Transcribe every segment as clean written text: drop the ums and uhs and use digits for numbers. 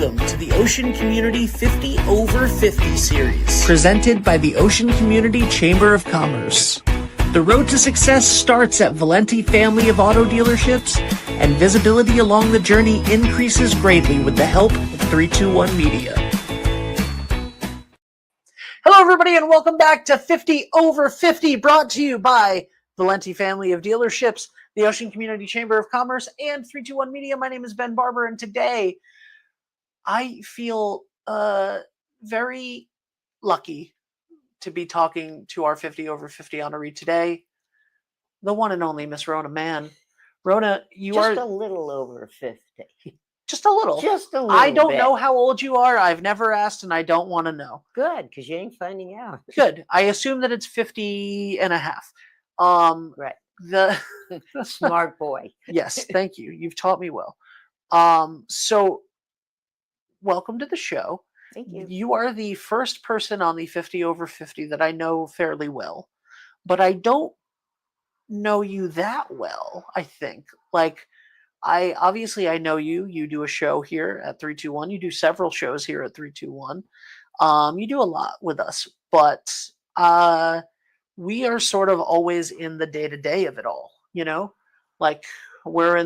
Welcome to the Ocean Community 50 Over 50 series, presented by the Ocean Community Chamber of Commerce. The road to success starts at Valenti family of auto dealerships, and visibility along the journey increases greatly with the help of 321 Media. Hello, everybody, and welcome back to 50 Over 50, brought to you by Valenti family of dealerships, the Ocean Community Chamber of Commerce, and 321 Media. My name is Ben Barber, and today I feel very lucky to be talking to our 50 Over 50 honoree today, the one and only Miss Rona Mann. Rona, you just are just a little over 50. Just a little. Just a little I don't bit. know how old you are. I've never asked, and I don't want to know. Good, because you ain't finding out. Good. I assume that it's 50 and a half. Right. The Smart boy. Yes, thank you. You've taught me well. So welcome to the show. Thank you. You are the first person on the 50 Over 50 that I know fairly well, but I don't know you that well, I think. Like, I know you do a show here at 321. You do several shows here at 321. You do a lot with us, but we are sort of always in the day-to-day of it all, you know? Like, we're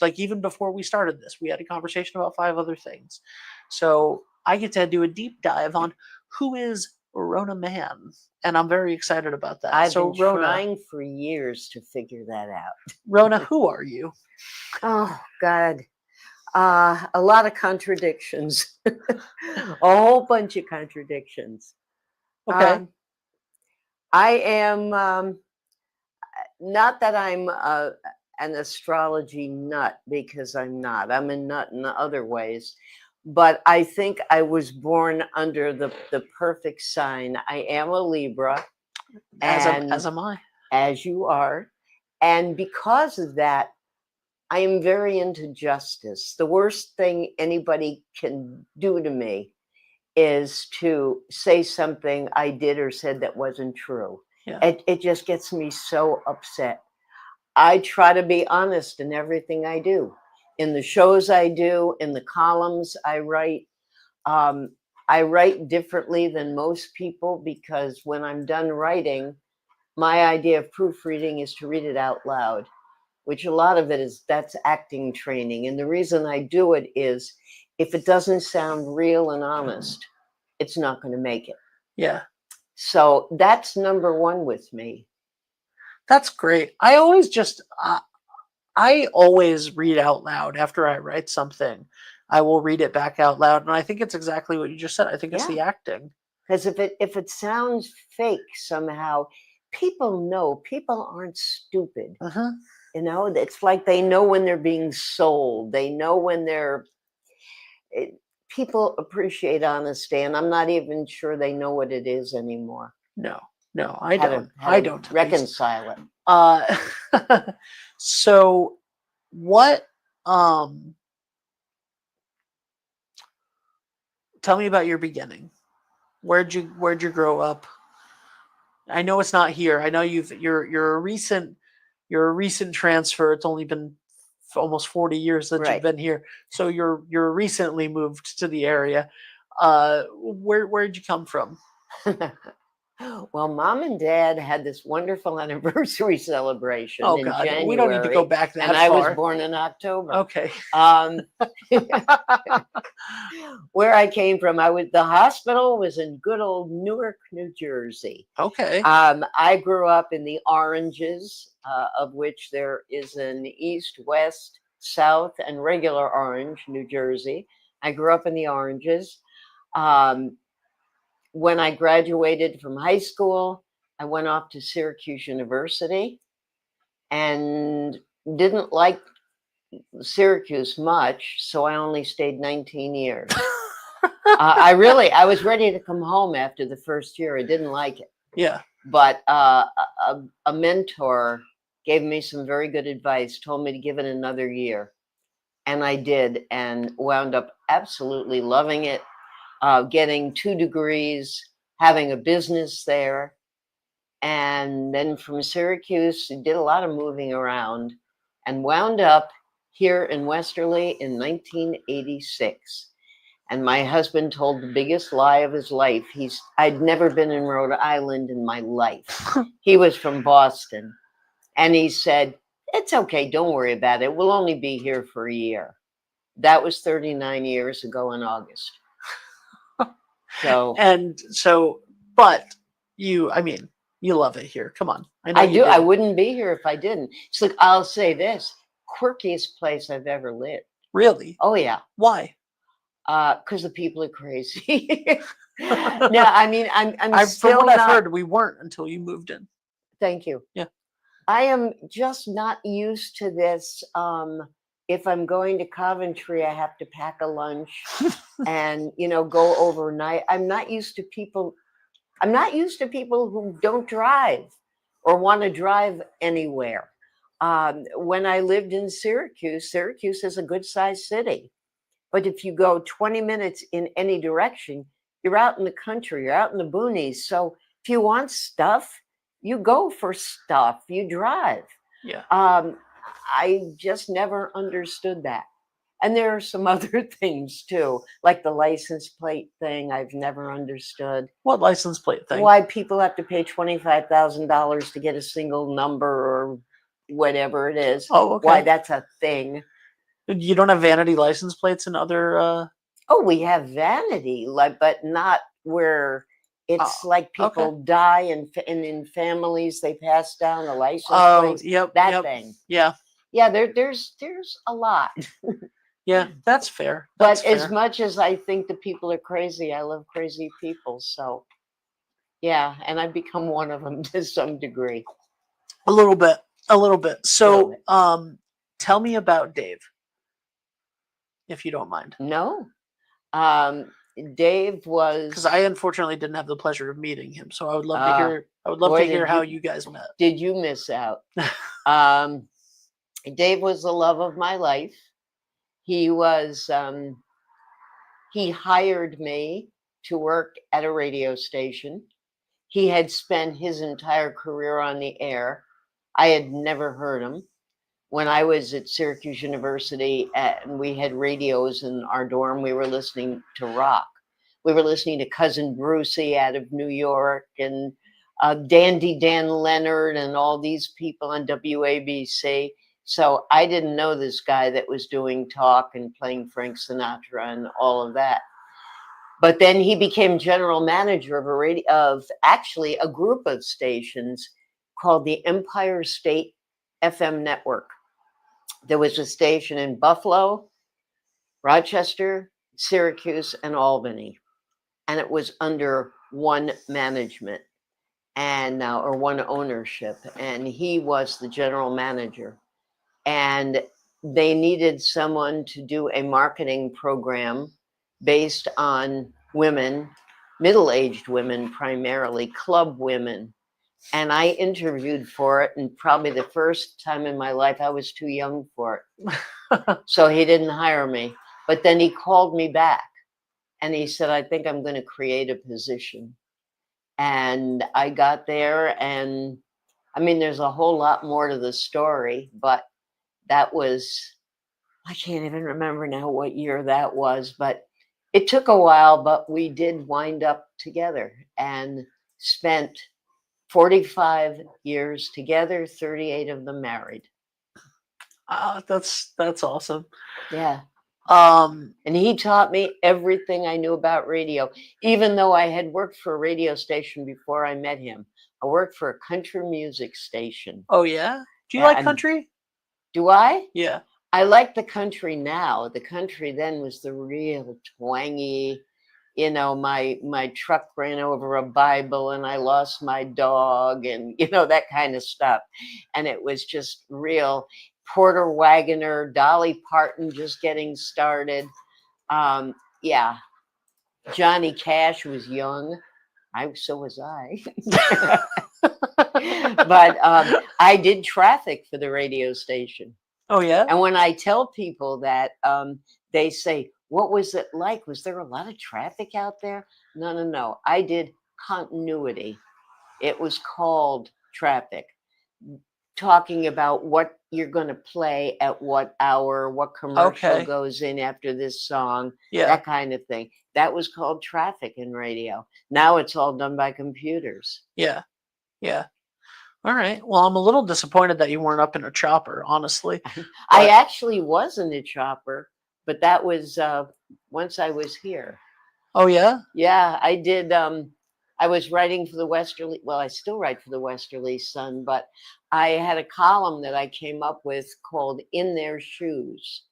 like, even before we started this, we had a conversation about 5 other things. So I get to do a deep dive on who is Rona Mann, and I'm very excited about that. I've so been Rona, trying for years to figure that out. Rona, who are you? Oh, God. A lot of contradictions. A whole bunch of contradictions. Okay. I am, not that I'm an astrology nut, because I'm not. I'm a nut in other ways. But I think I was born under the perfect sign. I am a Libra. As am I. As you are. And because of that, I am very into justice. The worst thing anybody can do to me is to say something I did or said that wasn't true. Yeah. It just gets me so upset. I try to be honest in everything I do. In the shows I do, in the columns I write. I write differently than most people, because when I'm done writing, my idea of proofreading is to read it out loud, which a lot of it that's acting training. And the reason I do it is, if it doesn't sound real and honest, it's not going to make it. Yeah. So that's number one with me. That's great. I always read out loud after I write something. I will read it back out loud, and I think it's exactly what you just said. I think it's the acting. Because if it sounds fake somehow, people know. People aren't stupid. Uh-huh. You know, it's like they know when they're being sold. They know when people appreciate honesty, and I'm not even sure they know what it is anymore. No, I don't. I don't reconcile it. So what, tell me about your beginning. Where'd you grow up? I know it's not here. I know you're a recent transfer. It's only been almost 40 years that you've been here. So you're recently moved to the area. Where'd you come from? Well, Mom and Dad had this wonderful anniversary celebration in January. We don't need to go back that far. And I was born in October. Okay. Where I came from, the hospital was in good old Newark, New Jersey. Okay. I grew up in the Oranges, of which there is an East, West, South, and regular Orange, New Jersey. I grew up in the Oranges. When I graduated from high school, I went off to Syracuse University and didn't like Syracuse much, so I only stayed 19 years. I was ready to come home after the first year. I didn't like it. Yeah. But a mentor gave me some very good advice, told me to give it another year. And I did, and wound up absolutely loving it. Getting 2 degrees, having a business there. And then from Syracuse, did a lot of moving around and wound up here in Westerly in 1986. And my husband told the biggest lie of his life. I'd never been in Rhode Island in my life. He was from Boston. And he said, it's okay, don't worry about it. We'll only be here for a year. That was 39 years ago in August. So but you love it here. Come on. I know I you do. I wouldn't be here if I didn't. It's like, I'll say this, quirkiest place I've ever lived. Really? Oh yeah. Why? Because the people are crazy. No, I mean, I'm still from what not, I've heard, we weren't until you moved in. Thank you. Yeah. I am just not used to this. If I'm going to Coventry, I have to pack a lunch and, go overnight. I'm not used to people who don't drive or want to drive anywhere. When I lived in Syracuse is a good sized city. But if you go 20 minutes in any direction, you're out in the country, you're out in the boonies. So if you want stuff, you go for stuff, you drive. Yeah. I just never understood that. And there are some other things too, like the license plate thing I've never understood. What license plate thing? Why people have to pay $25,000 to get a single number or whatever it is. Oh, okay. Why that's a thing. You don't have vanity license plates in other Oh, we have vanity, but not where it's like people die and in families they pass down the license plates. Yep. Thing. Yeah. Yeah, there's a lot. Yeah, that's fair. But as much as I think the people are crazy, I love crazy people. So yeah, and I've become one of them to some degree. A little bit. So tell me about Dave, if you don't mind. No. Dave was, because I unfortunately didn't have the pleasure of meeting him, so I would love to hear. I would love to hear how you guys met. Did you miss out? Dave was the love of my life. He was. He hired me to work at a radio station. He had spent his entire career on the air. I had never heard him. When I was at Syracuse University and we had radios in our dorm, we were listening to rock. We were listening to Cousin Brucey out of New York and Dandy Dan Leonard and all these people on WABC. So I didn't know this guy that was doing talk and playing Frank Sinatra and all of that. But then he became general manager of actually a group of stations called the Empire State FM network. There was a station in Buffalo, Rochester, Syracuse, and Albany. And it was under one management or one ownership. And he was the general manager. And they needed someone to do a marketing program based on women, middle-aged women primarily, club women. And I interviewed for it, and probably the first time in my life I was too young for it. So he didn't hire me. But then he called me back and he said, I think I'm going to create a position. And I got there, and I mean, there's a whole lot more to the story, but that was, I can't even remember now what year that was, but it took a while, but we did wind up together and spent 45 years together, 38 of them married. That's awesome. Yeah. And he taught me everything I knew about radio, even though I had worked for a radio station before I met him. I worked for a country music station. Oh, yeah? Do you like country? Do I? Yeah. I like the country now. The country then was the real twangy, my truck ran over a Bible and I lost my dog and, that kind of stuff. And it was just real Porter Wagoner, Dolly Parton just getting started. Yeah. Johnny Cash was young. So was I. But I did traffic for the radio station. Oh, yeah? And when I tell people that, they say, what was it like? Was there a lot of traffic out there? No. I did continuity. It was called traffic, talking about what you're going to play at what hour, what commercial Okay. goes in after this song, Yeah. that kind of thing. That was called traffic in radio. Now it's all done by computers. Yeah. Yeah. All right. Well, I'm a little disappointed that you weren't up in a chopper, honestly. I But actually was in a chopper, but that was once I was here. oh yeah. Yeah, I did. I was writing for the Westerly. Well, I still write for the Westerly Sun, but I had a column that I came up with called "In Their Shoes,"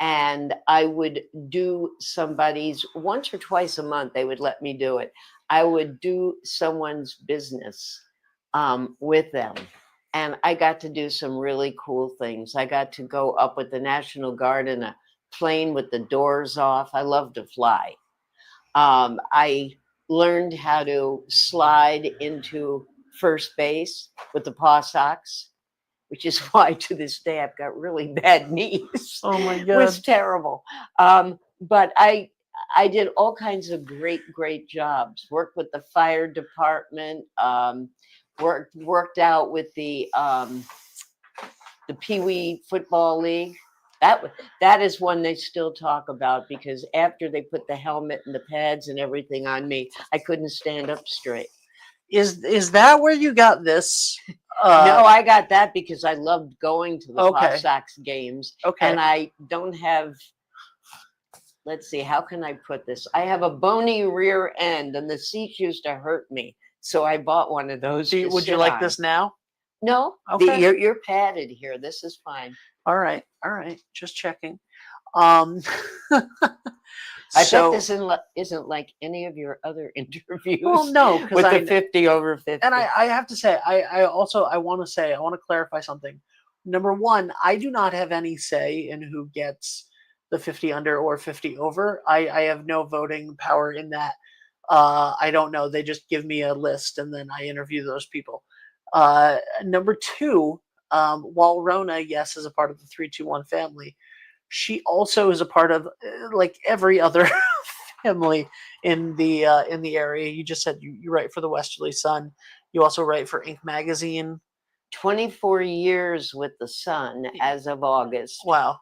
and I would do somebody's once or twice a month. They would let me do it. I would do someone's business with them, and I got to do some really cool things. I got to go up with the National Guard in a plane with the doors off. I love to fly. I learned how to slide into first base with the paw socks, which is why to this day I've got really bad knees. Oh my It was God. terrible. But I did all kinds of great jobs. Worked with the fire department. Worked out with the Pee Wee Football League. That is one they still talk about, because after they put the helmet and the pads and everything on me, I couldn't stand up straight. Is that where you got this? No, I got that because I loved going to the Okay. Paw Sox games, Okay. and I don't have. Let's see, how can I put this? I have a bony rear end, and the seats used to hurt me, so I bought one of those. Would you like this now? No, Okay. you're padded here. This is fine. All right. Just checking. I I bet this isn't like any of your other interviews. Well, no, because with the 50 over 50. And I have to say, I want to clarify something. Number one, I do not have any say in who gets the 50 under or 50 over. I have no voting power in that. I don't know. They just give me a list and then I interview those people. Number two, while Rona, yes, is a part of the 321 family, she also is a part of like every other family in the area. You just said you write for the Westerly Sun. You also write for Inc. magazine. 24 years with the Sun as of August. Wow.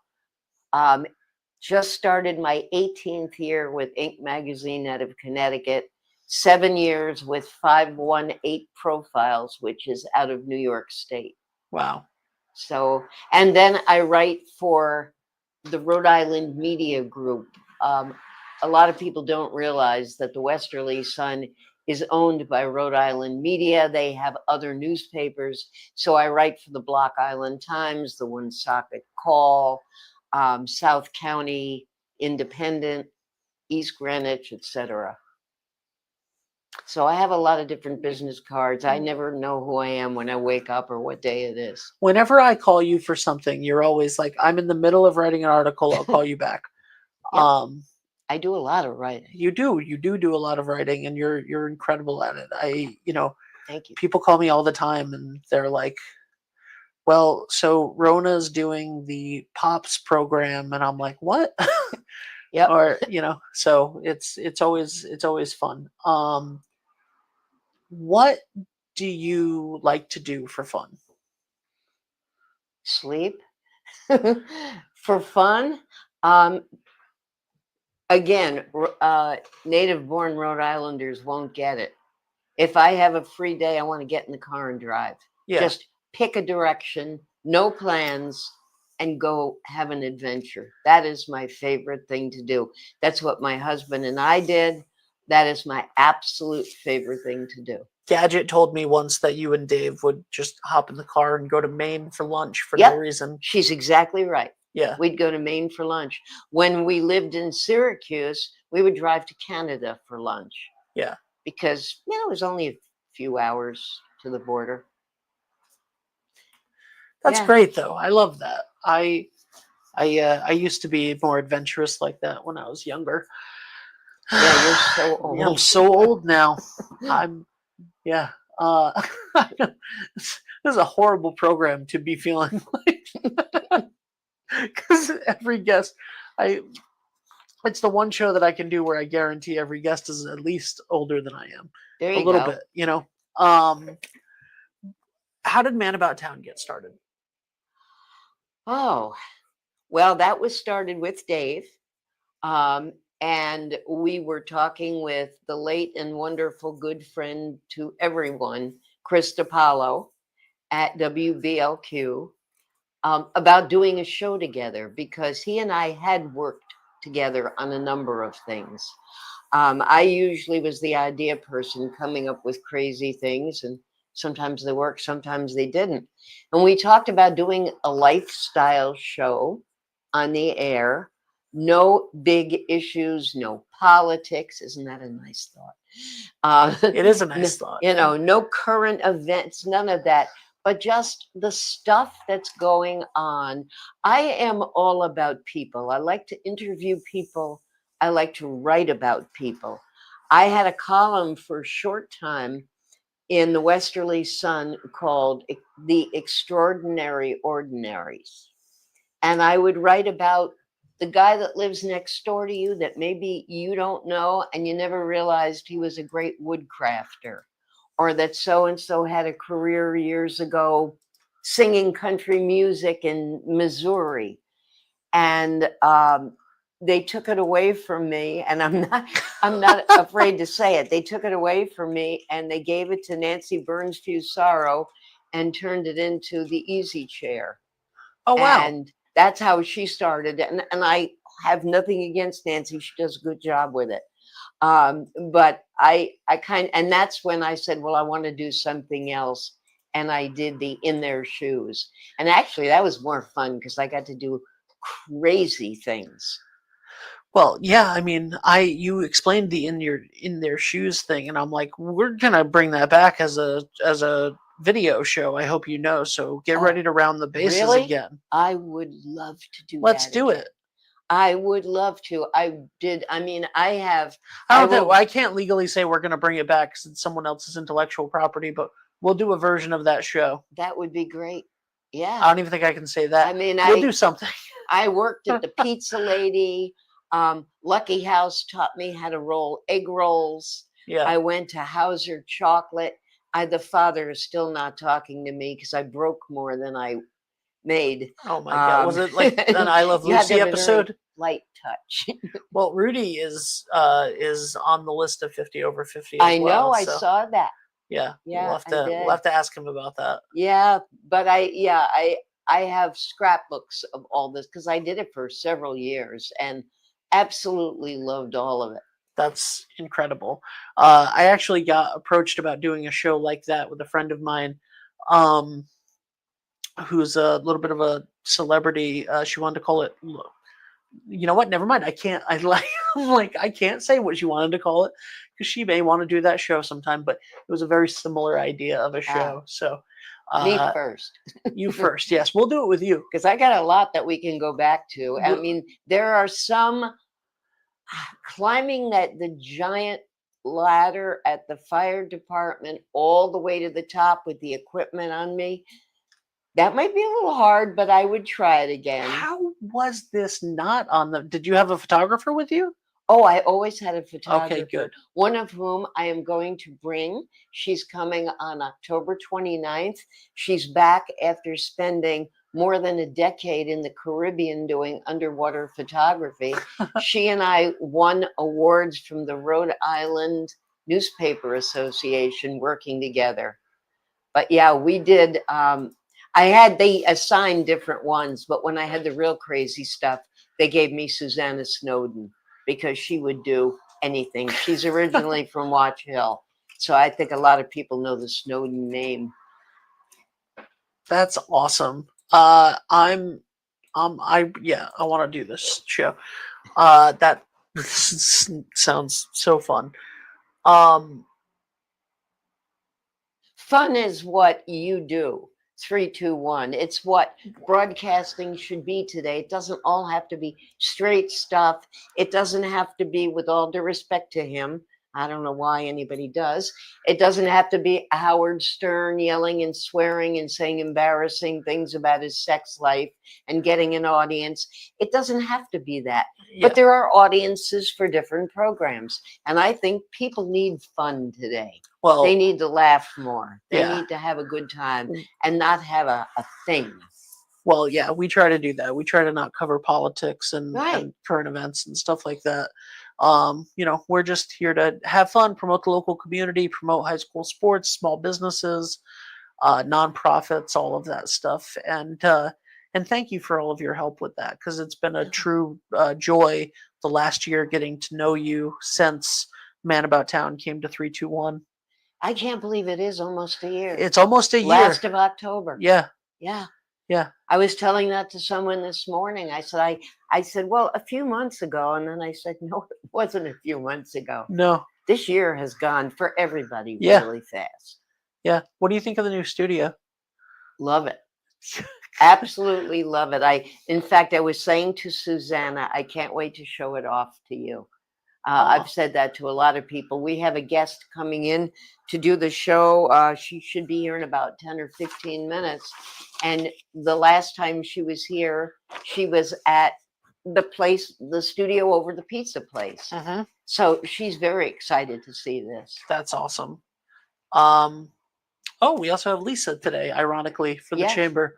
Just started my 18th year with Inc. magazine out of Connecticut. 7 years with 518 Profiles, which is out of New York State. Wow. So, and then I write for the Rhode Island Media Group. A lot of people don't realize that the Westerly Sun is owned by Rhode Island Media. They have other newspapers. So I write for the Block Island Times, the Woonsocket Call, South County Independent, East Greenwich, etc. So I have a lot of different business cards. I never know who I am when I wake up or what day it is. Whenever I call you for something, you're always like, I'm in the middle of writing an article. I'll call you back. Yep. I do a lot of writing. You do a lot of writing, and you're incredible at it. Thank you. People call me all the time, and they're like, "Well, so Rona's doing the Pops program," and I'm like, "What?" Yep. Or so it's always fun. What do you like to do for fun? Sleep. For fun. Again, native-born Rhode Islanders won't get it. If I have a free day, I want to get in the car and drive. Yeah. Just pick a direction, no plans, and go have an adventure. That is my favorite thing to do. That's what my husband and I did. That is my absolute favorite thing to do. Gadget told me once that you and Dave would just hop in the car and go to Maine for lunch for no reason. She's exactly right. Yeah. We'd go to Maine for lunch. When we lived in Syracuse, we would drive to Canada for lunch. Yeah. Because, it was only a few hours to the border. That's great, though. I love that. I used to be more adventurous like that when I was younger. Yeah, you're so old. I'm so old now. This is a horrible program to be feeling like, because every guest, it's the one show that I can do where I guarantee every guest is at least older than I am. There you a little go. bit, How did Man About Town get started? Oh, well, that was started with Dave. Um, and we were talking with the late and wonderful good friend to everyone, Chris DiPaolo at WBLQ, about doing a show together because he and I had worked together on a number of things. I usually was the idea person coming up with crazy things, and sometimes they worked, sometimes they didn't. And we talked about doing a lifestyle show on the air. No big issues, no politics. Isn't that a nice thought? It is a nice thought. No current events, none of that, but just the stuff that's going on. I am all about people. I like to interview people. I like to write about people. I had a column for a short time in the Westerly Sun called The Extraordinary Ordinaries. And I would write about the guy that lives next door to you that maybe you don't know and you never realized he was a great woodcrafter, or that so and so had a career years ago singing country music in Missouri. And they took it away from me, and I'm not afraid to say it. They took it away from me and they gave it to Nancy Burns Fusaro and turned it into the Easy Chair. Oh, wow. And that's how she started. And I have nothing against Nancy. She does a good job with it. But and that's when I said, well, I want to do something else. And I did the In Their Shoes. And actually that was more fun because I got to do crazy things. Well, yeah, I mean, you explained the in their shoes thing, and I'm like, we're gonna bring that back as a video show. I hope you know. So get ready to round the bases really? again. I would love to do Let's that do again. it. I would love to. I did. I mean, I can't legally say we're gonna bring it back because it's someone else's intellectual property, but we'll do a version of that show. That would be great. Yeah. I don't even think I can say that. I mean, we'll do something. I worked at the Pizza Lady. Lucky House taught me how to roll egg rolls. Yeah. I went to Hauser Chocolate. The father is still not talking to me because I broke more than I made. Oh my God. Was it like an I Love Lucy episode? Light touch. Well, Rudy is on the list of 50 over 50 as I know, well. I saw that. Yeah. Yeah, we'll have to ask him about that. Yeah, but I have scrapbooks of all this because I did it for several years and absolutely loved all of it. That's incredible. I actually got approached about doing a show like that with a friend of mine, who's a little bit of a celebrity. She wanted to call it. You know what? Never mind. I can't. I'm like I can't say what she wanted to call it because she may want to do that show sometime. But it was a very similar idea of a show. So me first. You first. Yes, we'll do it with you because I got a lot that we can go back to. I mean, there are some climbing the giant ladder at the fire department all the way to the top with the equipment on me. That might be a little hard, but I would try it again. How was this not on the? Did you have a photographer with you? Oh, I always had a photographer. Okay, good. One of whom I am going to bring. She's coming on October 29th. She's back after spending more than a decade in the Caribbean doing underwater photography. She and I won awards from the Rhode Island Newspaper Association working together. But yeah, we did. They assigned different ones, but when I had the real crazy stuff, they gave me Susanna Snowden because she would do anything. She's originally from Watch Hill. So I think a lot of people know the Snowden name. That's awesome. I want to do this show. That sounds so fun. Fun is what you do. 3, 2, 1. It's what broadcasting should be today. It doesn't all have to be straight stuff. It doesn't have to be, with all due respect to him, I don't know why anybody does. It doesn't have to be Howard Stern yelling and swearing and saying embarrassing things about his sex life and getting an audience. It doesn't have to be that. Yeah. But there are audiences for different programs. And I think people need fun today. Well, they need to laugh more. They need to have a good time and not have a thing. Well, yeah, we try to do that. We try to not cover politics Right. and current events and stuff like that. We're just here to have fun, promote the local community, promote high school sports, small businesses, nonprofits, all of that stuff. And thank you for all of your help with that, because it's been a true joy the last year getting to know you since Man About Town came to 321. I can't believe it is almost a year. It's almost a year. Last of October. Yeah, Yeah. yeah. I was telling that to someone this morning. I said, well, a few months ago. And then I said, no, it wasn't a few months ago. No, This year has gone for everybody Yeah. really fast. yeah. What do you think of the new studio? Love it. Absolutely love it. In fact, I was saying to Susanna, I can't wait to show it off to you. I've said that to a lot of people. We have a guest coming in to do the show. She should be here in about 10 or 15 minutes. And the last time she was here, she was at the studio over the pizza place. So she's very excited to see this. That's awesome. We also have Lisa today, ironically, for the Yes. chamber.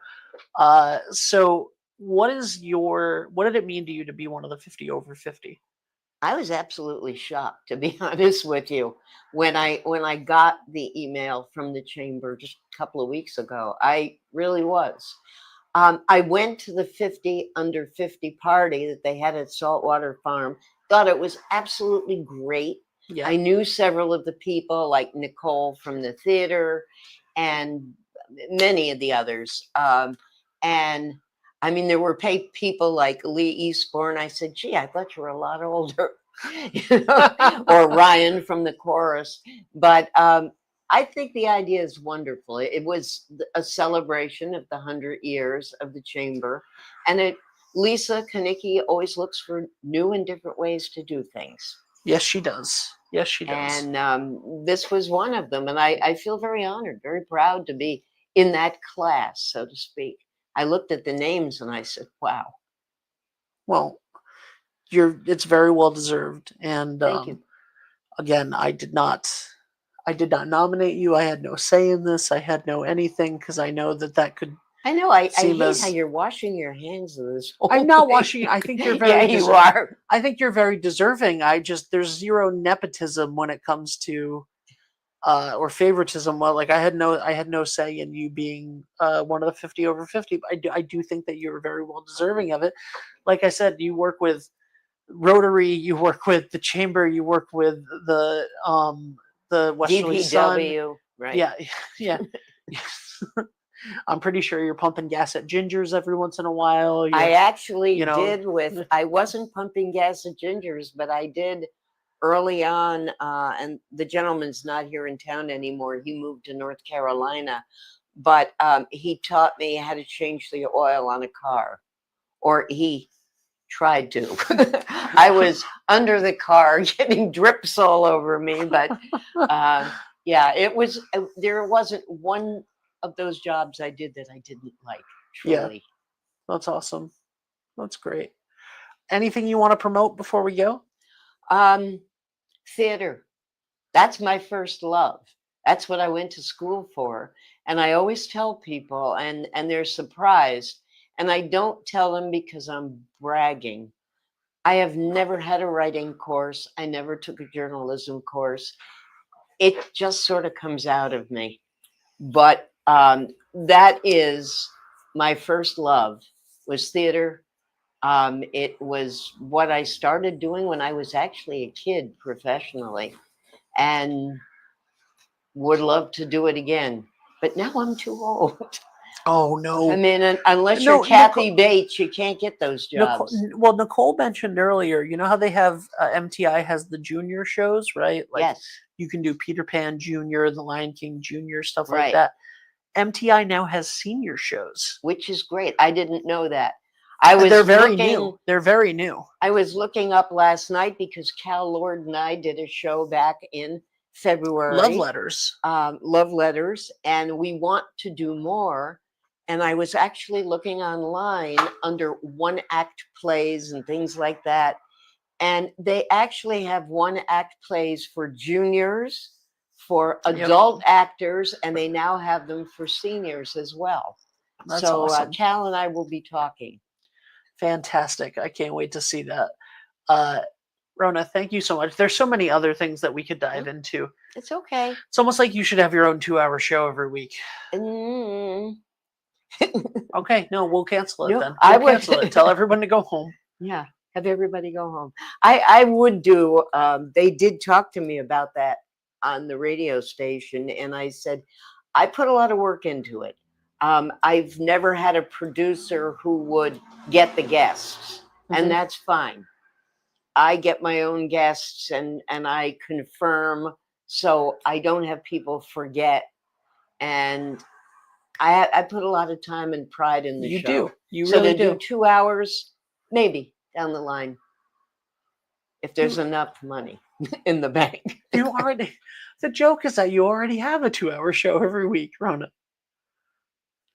So what did it mean to you to be one of the 50 over 50? I was absolutely shocked, to be honest with you, when I got the email from the chamber just a couple of weeks ago. I really was. I went to the 50 under 50 party that they had at Saltwater Farm. Thought it was absolutely great. Yeah. I knew several of the people, like Nicole from the theater, and many of the others. And I mean, there were people like Lee Eastbourne. I said, gee, I thought you were a lot older, or Ryan from the chorus. But I think the idea is wonderful. It was a celebration of the 100 years of the chamber. And Lisa Kanicki always looks for new and different ways to do things. Yes, she does. Yes, she does. And this was one of them. And I feel very honored, very proud to be in that class, so to speak. I looked at the names and I said, wow. Well, it's very well deserved. And Thank you. Again, I did not nominate you. I had no say in this. I had no anything, because I know that could I know. I seem hate as- how you're washing your hands of this whole I'm not thing. washing. I think you're very. Yeah, you are. I think you're very deserving. There's zero nepotism when it comes to or favoritism. Well, like I had no say in you being one of the 50 over 50. But I do think that you're very well deserving of it. Like I said, you work with Rotary, you work with the chamber, you work with the Westerly Sun. DPW, right? Yeah, yeah. I'm pretty sure you're pumping gas at Ginger's every once in a while. I actually you know. did I wasn't pumping gas at Ginger's, but I did early on. And the gentleman's not here in town anymore. He moved to North Carolina, but he taught me how to change the oil on a car, or he tried to. I was under the car getting drips all over me, but yeah, there wasn't one of those jobs I did that I didn't like, truly. Yeah. That's awesome. That's great. Anything you want to promote before we go? Theater. That's my first love. That's what I went to school for. And I always tell people, and they're surprised. And I don't tell them because I'm bragging. I have never had a writing course. I never took a journalism course. It just sort of comes out of me. But that is my first love, was theater. It was what I started doing when I was actually a kid professionally, and would love to do it again. But now I'm too old. Oh no! I mean, unless No, you're Kathy Bates, you can't get those jobs. Nicole mentioned earlier, you know how they have MTI has the junior shows, right? Like Yes. you can do Peter Pan Junior, The Lion King Junior, stuff like Right. that. MTI now has senior shows, Which is great. I didn't know that. They're very new. They're very new. I was looking up last night because Cal Lord and I did a show back in February. Love Letters. Love Letters. And we want to do more. And I was actually looking online under one act plays and things like that. And they actually have one act plays for juniors, for adult actors, and they now have them for seniors as well. That's So awesome. Cal and I will be talking. Fantastic. I can't wait to see that. Rona, thank you so much. There's so many other things that we could dive into. It's okay. It's almost like you should have your own 2-hour show every week. Mm. Okay, no, we'll cancel it No, then. I We'll would- cancel it. Tell everyone to go home. Yeah, have everybody go home. I would do. They did talk to me about that on the radio station, and I said I put a lot of work into it. I've never had a producer who would get the guests, Mhm. and that's fine. I get my own guests, and I confirm, so I don't have people forget. And I put a lot of time and pride in the You show. do. You So really to do. 2 hours, maybe down the line, if there's enough money in the bank. You already. The joke is that you already have a 2-hour show every week, Rona.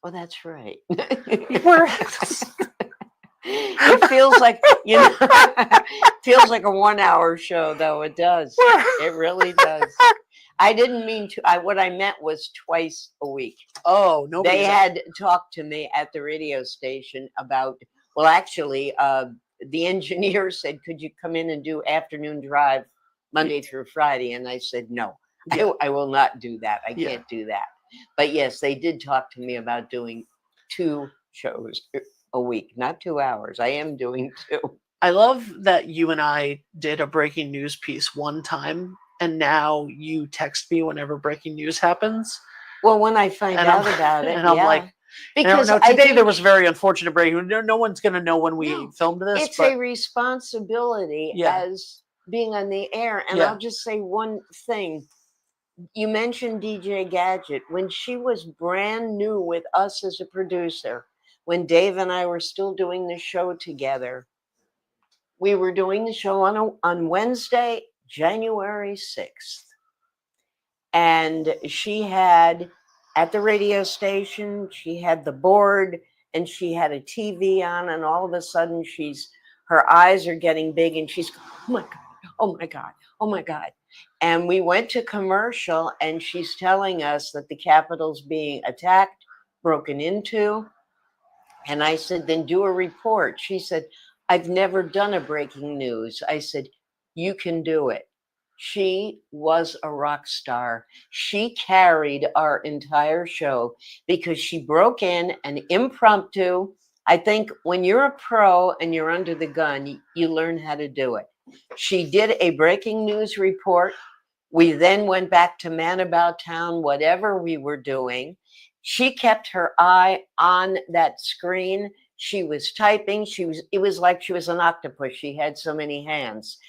Oh, that's right. We're It feels like, you know, feels like a 1-hour show, though. It does. It really does. I didn't mean to. What I meant was twice a week. Oh, no. They had talked to me at the radio station about, well, actually, the engineer said, could you come in and do afternoon drive Monday through Friday? And I said, no, Yeah. I will not do that. I Yeah. can't do that. But yes, they did talk to me about doing 2 shows a week, not 2 hours. I am doing 2. I love that you and I did a breaking news piece one time, and now you text me whenever breaking news happens. Well, when I find And out I'm- about it, and I'm yeah. like, because no, I today think there was a very unfortunate breaking. No one's going to know when we No, filmed this. it's but a responsibility Yeah. as being on the air. And Yeah. I'll just say one thing. You mentioned DJ Gadget. When she was brand new with us as a producer, when Dave and I were still doing the show together, we were doing the show on Wednesday, January 6th. And she had, at the radio station, she had the board and she had a TV on, and all of a sudden her eyes are getting big and she's, oh my God, oh my God, oh my God. And we went to commercial and she's telling us that the Capitol's being attacked, broken into. And I said, then do a report. She said, I've never done a breaking news. I said, you can do it. She was a rock star. She carried our entire show because she broke in an impromptu. I think when you're a pro and you're under the gun, you learn how to do it. She did a breaking news report. We then went back to Man About Town, whatever we were doing. She kept her eye on that screen. She was typing. It was like she was an octopus. She had so many hands.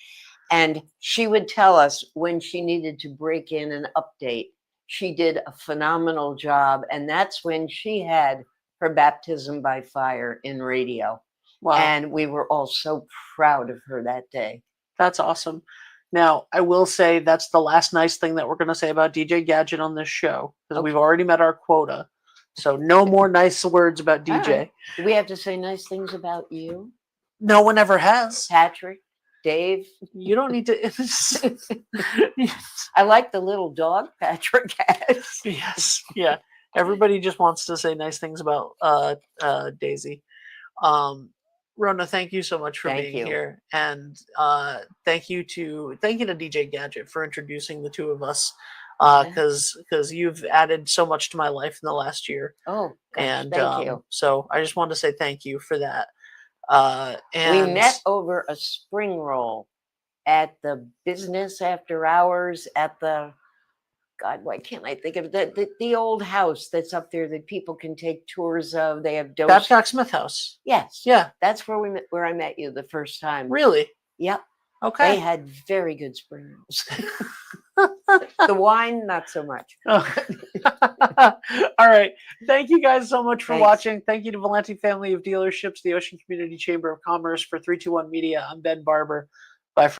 And she would tell us when she needed to break in an update. She did a phenomenal job. And that's when she had her baptism by fire in radio. Wow. And we were all so proud of her that day. That's awesome. Now, I will say that's the last nice thing that we're going to say about DJ Gadget on this show, because we've already met our quota. So no more nice words about DJ. Right. Do we have to say nice things about you? No one ever has. Patrick, Dave. You don't need to. I like the little dog Patrick has. Yes. Yeah. Everybody just wants to say nice things about Daisy. Rona, thank you so much for being here, and thank you to DJ Gadget for introducing the two of us, because you've added so much to my life in the last year. Oh, gosh, and thank you. So I just wanted to say thank you for that. And we met over a spring roll at the business after hours at the, God, why can't I think of the old house that's up there that people can take tours of? They have Babcock Smith House. Yes. Yeah. That's where I met you the first time. Really? Yep. Okay. They had very good spring rolls. The wine, not so much. Oh. All right. Thank you guys so much for watching. Thank you to Valenti Family of Dealerships, the Ocean Community Chamber of Commerce, for 321 Media. I'm Ben Barber. Bye.